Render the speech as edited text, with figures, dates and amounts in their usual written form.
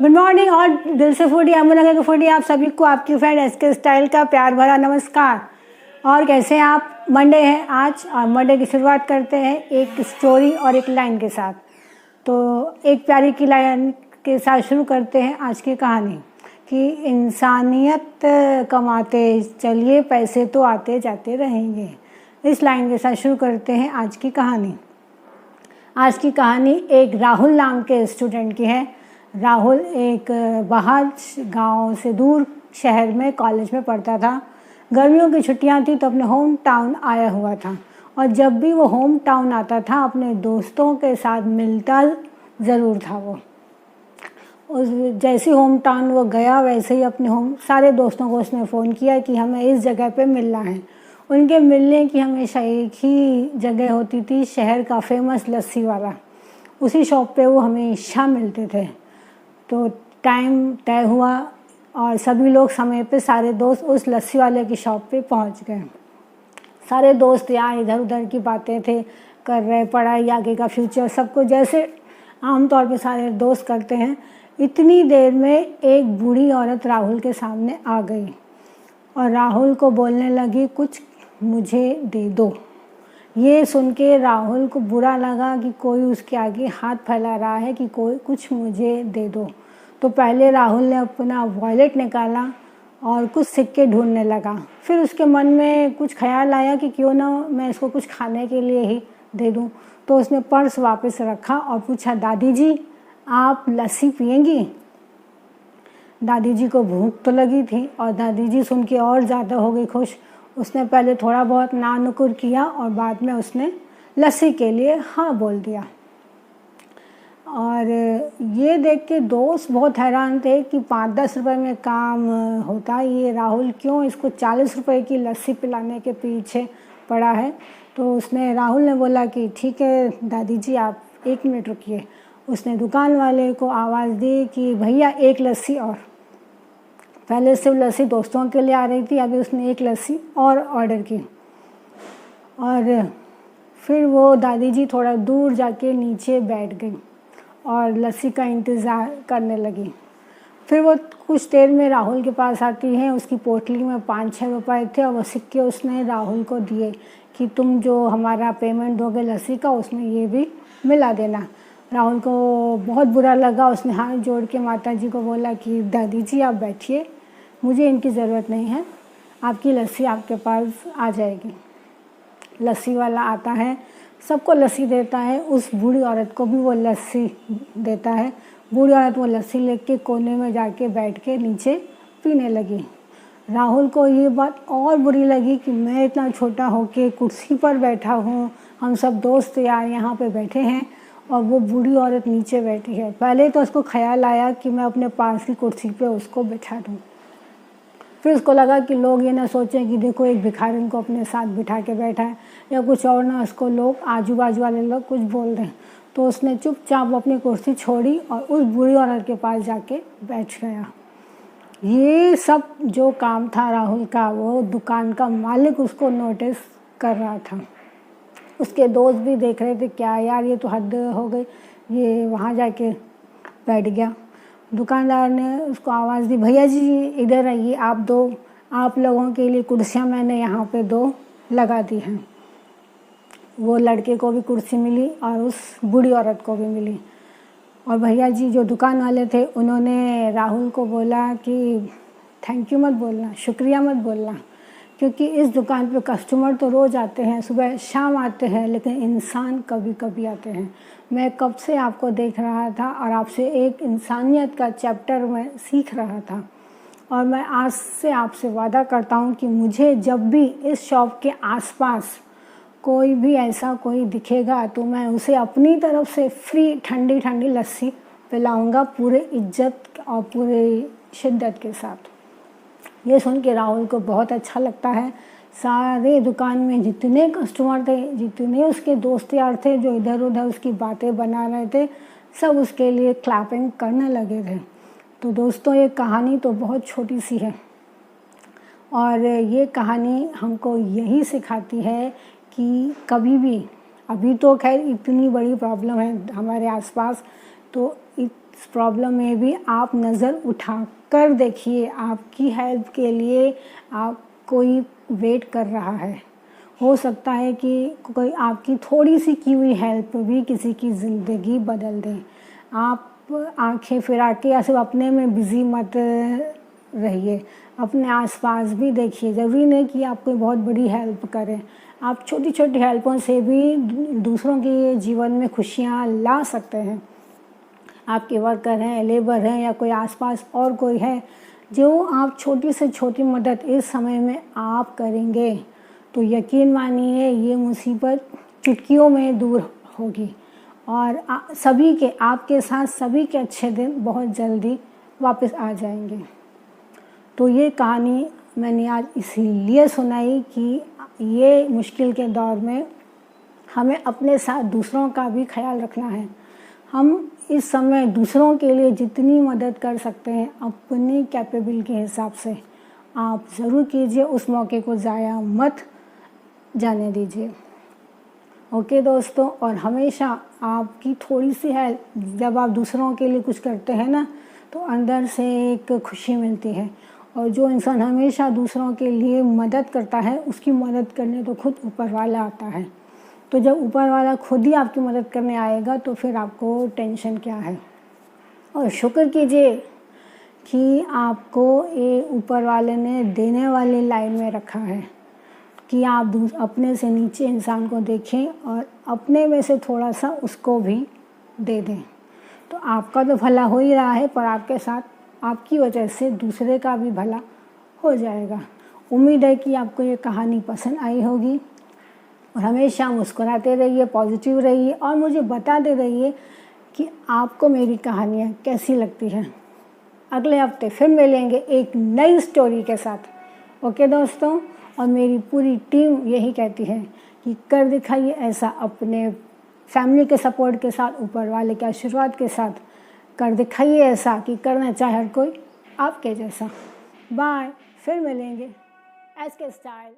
Good morning और दिल से फूडी अमरनगर की फूडी आप सभी को आपकी फ्रेंड एसके स्टाइल का प्यार भरा नमस्कार। और कैसे हैं आप? मंडे है आज और मंडे की शुरुआत करते हैं एक स्टोरी और एक लाइन के साथ। तो एक प्यारी की लाइन के साथ शुरू करते हैं आज की कहानी कि इंसानियत कमाते चलिए पैसे तो आते जाते रहेंगे। इस लाइन के साथ शुरू करते हैं आज की कहानी। आज की कहानी एक राहुल नाम के स्टूडेंट की है। राहुल एक बाहर गांव से दूर शहर में कॉलेज में पढ़ता था। गर्मियों की छुट्टियां थी तो अपने होम टाउन आया हुआ था और जब भी वो होम टाउन आता था अपने दोस्तों के साथ मिलता ज़रूर था। वो जैसे होम टाउन वो गया वैसे ही अपने सारे दोस्तों को उसने फ़ोन किया कि हमें इस जगह पे मिलना है। उनके मिलने की हमेशा एक ही जगह होती थी, शहर का फेमस लस्सी वाला। उसी शॉप पे वो हमेशा मिलते थे। तो टाइम तय हुआ और सभी लोग समय पे सारे दोस्त उस लस्सी वाले की शॉप पे पहुंच गए। सारे दोस्त यहाँ इधर उधर की बातें थे कर रहे, पढ़ाई आगे का फ्यूचर सबको जैसे आमतौर पे सारे दोस्त करते हैं। इतनी देर में एक बूढ़ी औरत राहुल के सामने आ गई और राहुल को बोलने लगी, कुछ मुझे दे दो। ये सुन के राहुल को बुरा लगा कि कोई उसके आगे हाथ फैला रहा है कि कोई कुछ मुझे दे दो। तो पहले राहुल ने अपना वॉलेट निकाला और कुछ सिक्के ढूंढने लगा। फिर उसके मन में कुछ ख्याल आया कि क्यों ना मैं इसको कुछ खाने के लिए ही दे दूं। तो उसने पर्स वापस रखा और पूछा, दादी जी आप लस्सी पिएंगी? दादी जी को भूख तो लगी थी और दादी जी सुन के और ज़्यादा हो गई खुश। उसने पहले थोड़ा बहुत ना नुकुर किया और बाद में उसने लस्सी के लिए हाँ बोल दिया। और ये देख के दोस्त बहुत हैरान थे कि 5-10 रुपए में काम होता, ये राहुल क्यों इसको 40 रुपए की लस्सी पिलाने के पीछे पड़ा है। तो राहुल ने बोला कि ठीक है दादी जी आप 1 मिनट रुकिए। उसने दुकान वाले को आवाज़ दी कि भैया एक लस्सी और। पहले सिर्फ लस्सी दोस्तों के लिए आ रही थी, अभी उसने एक लस्सी और ऑर्डर की। और फिर वो दादी जी थोड़ा दूर जाके नीचे बैठ गई और लस्सी का इंतज़ार करने लगी। फिर वो कुछ देर में राहुल के पास आती है। उसकी पोटली में 5-6 रुपए थे और वो सिक्के उसने राहुल को दिए कि तुम जो हमारा पेमेंट दोगे लस्सी का उसमें ये भी मिला देना। राहुल को बहुत बुरा लगा। उसने हाथ जोड़ के माता जी को बोला कि दादी जी आप बैठिए, मुझे इनकी ज़रूरत नहीं है, आपकी लस्सी आपके पास आ जाएगी। लस्सी वाला आता है, सबको लस्सी देता है, उस बूढ़ी औरत को भी वो लस्सी देता है। बूढ़ी औरत वो लस्सी लेके कोने में जाके बैठ के नीचे पीने लगी। राहुल को ये बात और बुरी लगी कि मैं इतना छोटा होके कुर्सी पर बैठा हूँ, हम सब दोस्त यार यहाँ पे बैठे हैं और वो बूढ़ी औरत नीचे बैठी है। पहले तो उसको ख्याल आया कि मैं अपने पास की कुर्सी पे उसको बैठा दूँ। फिर उसको लगा कि लोग ये ना सोचें कि देखो एक भिखारिन को अपने साथ बिठा के बैठा है या कुछ और, ना उसको लोग आजू बाजू वाले लोग कुछ बोल रहे हैं। तो उसने चुपचाप अपनी कुर्सी छोड़ी और उस बूढ़ी औरत के पास जाके बैठ गया। ये सब जो काम था राहुल का, वो दुकान का मालिक उसको नोटिस कर रहा था। उसके दोस्त भी देख रहे थे, क्या यार ये तो हद हो गई, ये वहाँ जाके बैठ गया। दुकानदार ने उसको आवाज़ दी, भैया जी इधर आइए, आप लोगों के लिए कुर्सियाँ मैंने यहाँ पे 2 लगा दी हैं। वो लड़के को भी कुर्सी मिली और उस बूढ़ी औरत को भी मिली। और भैया जी जो दुकान वाले थे उन्होंने राहुल को बोला कि थैंक यू मत बोलना, शुक्रिया मत बोलना, क्योंकि इस दुकान पे कस्टमर तो रोज़ आते हैं, सुबह शाम आते हैं, लेकिन इंसान कभी कभी आते हैं। मैं कब से आपको देख रहा था और आपसे एक इंसानियत का चैप्टर मैं सीख रहा था और मैं आज से आपसे वादा करता हूँ कि मुझे जब भी इस शॉप के आसपास कोई भी ऐसा कोई दिखेगा तो मैं उसे अपनी तरफ से फ्री ठंडी ठंडी लस्सी पिलाऊंगा, पूरे इज्जत और पूरे शिद्दत के साथ। ये सुन के राहुल को बहुत अच्छा लगता है। सारे दुकान में जितने कस्टमर थे, जितने उसके दोस्त यार थे जो इधर उधर उसकी बातें बना रहे थे, सब उसके लिए क्लैपिंग करने लगे थे। तो दोस्तों ये कहानी तो बहुत छोटी सी है और ये कहानी हमको यही सिखाती है कि कभी भी, अभी तो खैर इतनी बड़ी प्रॉब्लम है हमारे आसपास तो इस प्रॉब्लम में भी आप नज़र उठा कर देखिए, आपकी हेल्प के लिए आप कोई वेट कर रहा है। हो सकता है कि कोई आपकी थोड़ी सी की हुई हेल्प भी किसी की ज़िंदगी बदल दे। आप आंखें फिरा के या सिर्फ अपने में बिज़ी मत रहिए, अपने आसपास भी देखिए। ज़रूरी नहीं कि आप कोई बहुत बड़ी हेल्प करें, आप छोटी छोटी हेल्पों से भी दूसरों के जीवन में खुशियाँ ला सकते हैं। आपके वर्कर हैं, लेबर हैं या कोई आसपास और कोई है, जो आप छोटी से छोटी मदद इस समय में आप करेंगे तो यकीन मानिए ये मुसीबत चुटकियों में दूर होगी और सभी के, आपके साथ सभी के अच्छे दिन बहुत जल्दी वापस आ जाएंगे। तो ये कहानी मैंने आज इसीलिए सुनाई कि ये मुश्किल के दौर में हमें अपने साथ दूसरों का भी ख्याल रखना है। हम इस समय दूसरों के लिए जितनी मदद कर सकते हैं अपनी कैपेबिलिटी के हिसाब से आप ज़रूर कीजिए, उस मौके को ज़ाया मत जाने दीजिए। ओके दोस्तों, और हमेशा आपकी थोड़ी सी हेल्प, जब आप दूसरों के लिए कुछ करते हैं ना, तो अंदर से एक खुशी मिलती है। और जो इंसान हमेशा दूसरों के लिए मदद करता है उसकी मदद करने तो खुद ऊपर वाला आता है। तो जब ऊपर वाला खुद ही आपकी मदद करने आएगा तो फिर आपको टेंशन क्या है। और शुक्र कीजिए कि आपको ये ऊपर वाले ने देने वाली लाइन में रखा है कि आप अपने से नीचे इंसान को देखें और अपने में से थोड़ा सा उसको भी दे दें। तो आपका तो भला हो ही रहा है, पर आपके साथ आपकी वजह से दूसरे का भी भला हो जाएगा। उम्मीद है कि आपको ये कहानी पसंद आई होगी और हमेशा मुस्कुराते रहिए, पॉजिटिव रहिए और मुझे बताते रहिए कि आपको मेरी कहानियाँ कैसी लगती हैं। अगले हफ्ते फिर मिलेंगे एक नई स्टोरी के साथ। ओके दोस्तों, और मेरी पूरी टीम यही कहती है कि कर दिखाइए ऐसा अपने फैमिली के सपोर्ट के साथ, ऊपर वाले के आशीर्वाद के साथ कर दिखाइए ऐसा कि करना चाहे हर कोई आपके जैसा। बाय, फिर मिलेंगे एस के स्टाइल।